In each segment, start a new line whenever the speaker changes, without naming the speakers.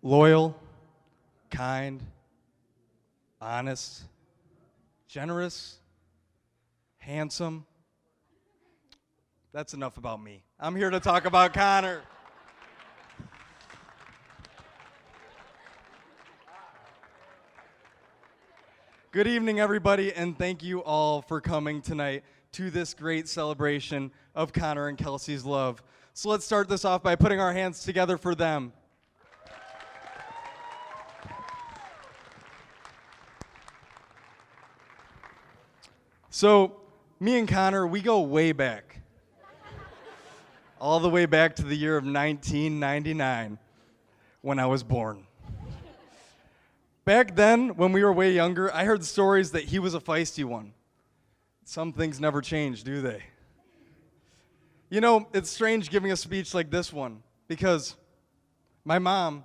loyal, kind, honest, generous, handsome. That's enough about me. I'm here to talk about Connor. Good evening, everybody, and thank you all for coming tonight to this great celebration of Connor and Kelsey's love. So let's start this off by putting our hands together for them. So, me and Connor, we go way back. All the way back to the year of 1999, when I was born. Back then, when we were way younger, I heard stories that he was a feisty one. Some things never change, do they? You know, it's strange giving a speech like this one, because my mom,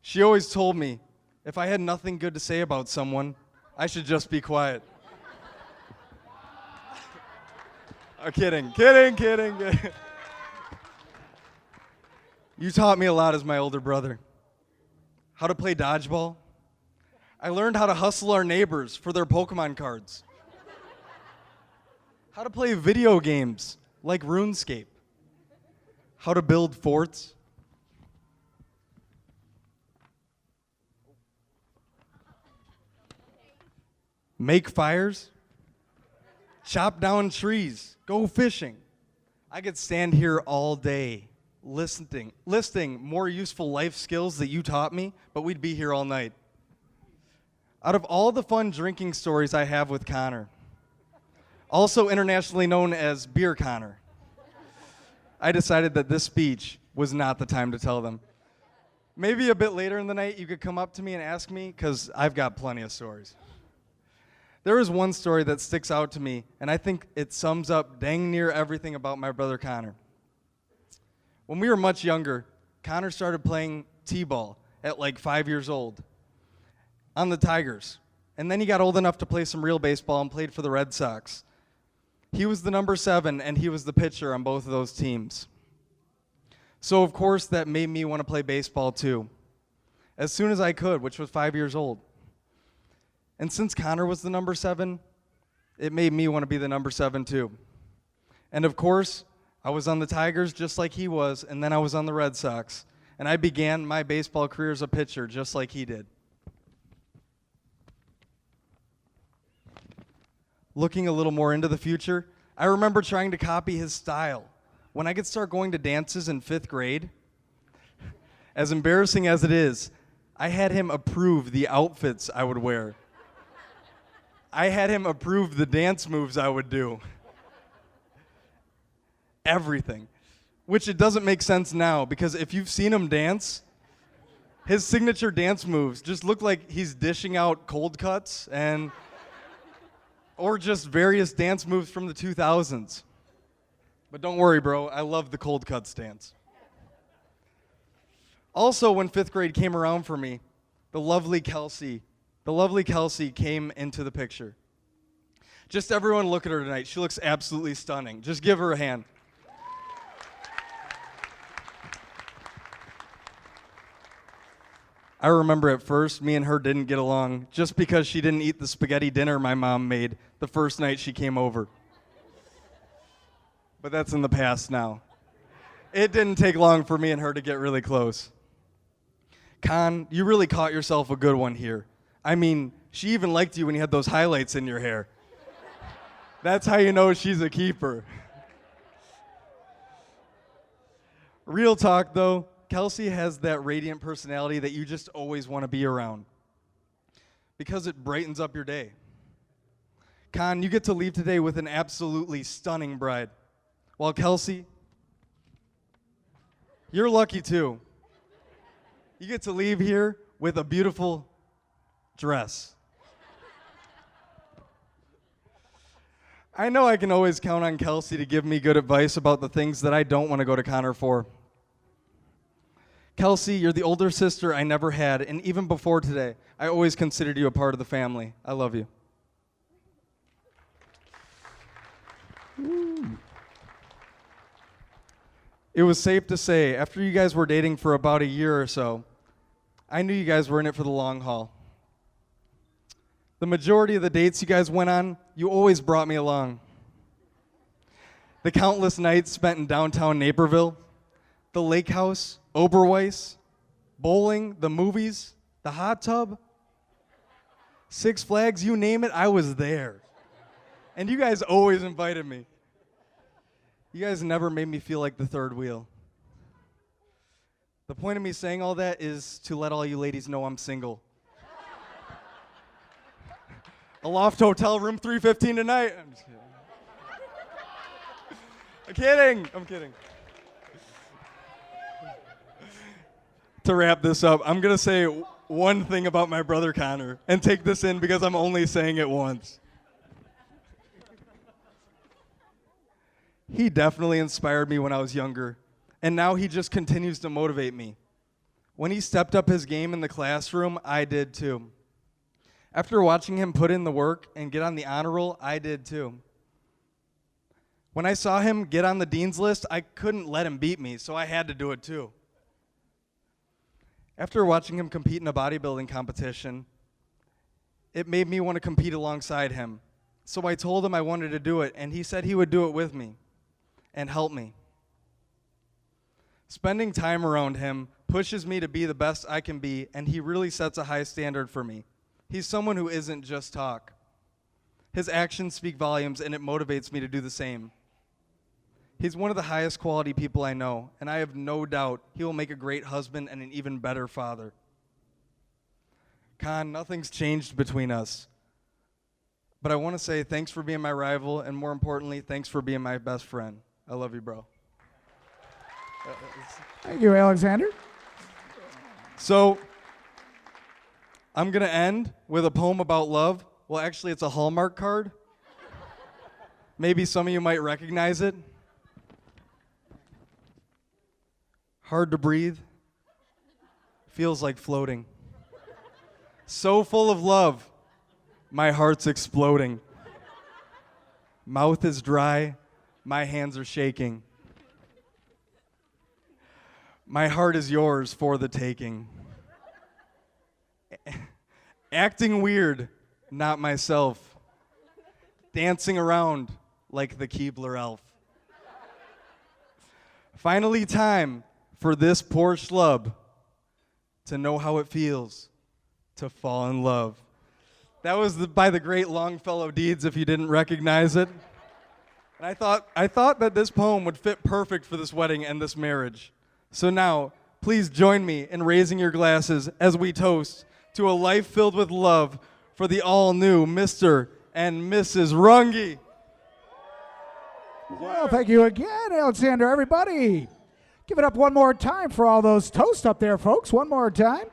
she always told me, if I had nothing good to say about someone, I should just be quiet. Oh, kidding. You taught me a lot as my older brother. How to play dodgeball. I learned how to hustle our neighbors for their Pokemon cards. How to play video games like RuneScape. How to build forts. Make fires. Chop down trees. Go fishing. I could stand here all day listing more useful life skills that you taught me, but we'd be here all night. Out of all the fun drinking stories I have with Connor, also internationally known as Beer Connor, I decided that this speech was not the time to tell them. Maybe a bit later in the night you could come up to me and ask me, because I've got plenty of stories. There is one story that sticks out to me, and I think it sums up dang near everything about my brother Connor. When we were much younger, Connor started playing t-ball at like 5 years old on the Tigers. And then he got old enough to play some real baseball and played for the Red Sox. He was the number 7, and he was the pitcher on both of those teams. So, of course, that made me want to play baseball too, as soon as I could, which was 5 years old. And since Connor was the number 7, it made me want to be the number 7 too. And of course, I was on the Tigers just like he was, and then I was on the Red Sox. And I began my baseball career as a pitcher just like he did. Looking a little more into the future, I remember trying to copy his style. When I could start going to dances in 5th grade, as embarrassing as it is, I had him approve the outfits I would wear. I had him approve the dance moves I would do. Everything. Which it doesn't make sense now, because if you've seen him dance, his signature dance moves just look like he's dishing out cold cuts or just various dance moves from the 2000s. But don't worry, bro, I love the cold cuts dance. Also, when 5th grade came around for me, the lovely Kelsey came into the picture. Just everyone look at her tonight. She looks absolutely stunning. Just give her a hand. I remember at first, me and her didn't get along just because she didn't eat the spaghetti dinner my mom made the first night she came over. But that's in the past now. It didn't take long for me and her to get really close. Con, you really caught yourself a good one here. I mean, she even liked you when you had those highlights in your hair. That's how you know she's a keeper. Real talk, though, Kelsey has that radiant personality that you just always want to be around because it brightens up your day. Con, you get to leave today with an absolutely stunning bride. While Kelsey, you're lucky too. You get to leave here with a beautiful dress. I know I can always count on Kelsey to give me good advice about the things that I don't want to go to Connor for. Kelsey, you're the older sister I never had, and even before today, I always considered you a part of the family. I love you. Ooh. It was safe to say, after you guys were dating for about a year or so, I knew you guys were in it for the long haul. The majority of the dates you guys went on, you always brought me along. The countless nights spent in downtown Naperville, the lake house, Oberweis, bowling, the movies, the hot tub, Six Flags, you name it, I was there. And you guys always invited me. You guys never made me feel like the third wheel. The point of me saying all that is to let all you ladies know I'm single. A loft hotel, room 315 tonight. I'm just kidding. I'm kidding. To wrap this up, I'm going to say one thing about my brother Connor, and take this in because I'm only saying it once. He definitely inspired me when I was younger, and now he just continues to motivate me. When he stepped up his game in the classroom, I did too. After watching him put in the work and get on the honor roll, I did too. When I saw him get on the dean's list, I couldn't let him beat me, so I had to do it too. After watching him compete in a bodybuilding competition, it made me want to compete alongside him. So I told him I wanted to do it, and he said he would do it with me and help me. Spending time around him pushes me to be the best I can be, and he really sets a high standard for me. He's someone who isn't just talk. His actions speak volumes, and it motivates me to do the same. He's one of the highest quality people I know, and I have no doubt he will make a great husband and an even better father. Con, nothing's changed between us. But I want to say thanks for being my rival, and more importantly, thanks for being my best friend. I love you, bro.
Thank you, Alexander.
So, I'm going to end with a poem about love. Well, actually, it's a Hallmark card. Maybe some of you might recognize it. Hard to breathe. Feels like floating. So full of love, my heart's exploding. Mouth is dry, my hands are shaking. My heart is yours for the taking. Acting weird, not myself. Dancing around like the Keebler elf. Finally time for this poor schlub to know how it feels to fall in love. That was by the great Longfellow Deeds, if you didn't recognize it. And I thought that this poem would fit perfect for this wedding and this marriage. So now, please join me in raising your glasses as we toast to a life filled with love for the all-new Mr. and Mrs. Runge.
Well, thank you again, Alexander. Everybody, give it up one more time for all those toasts up there, folks. One more time.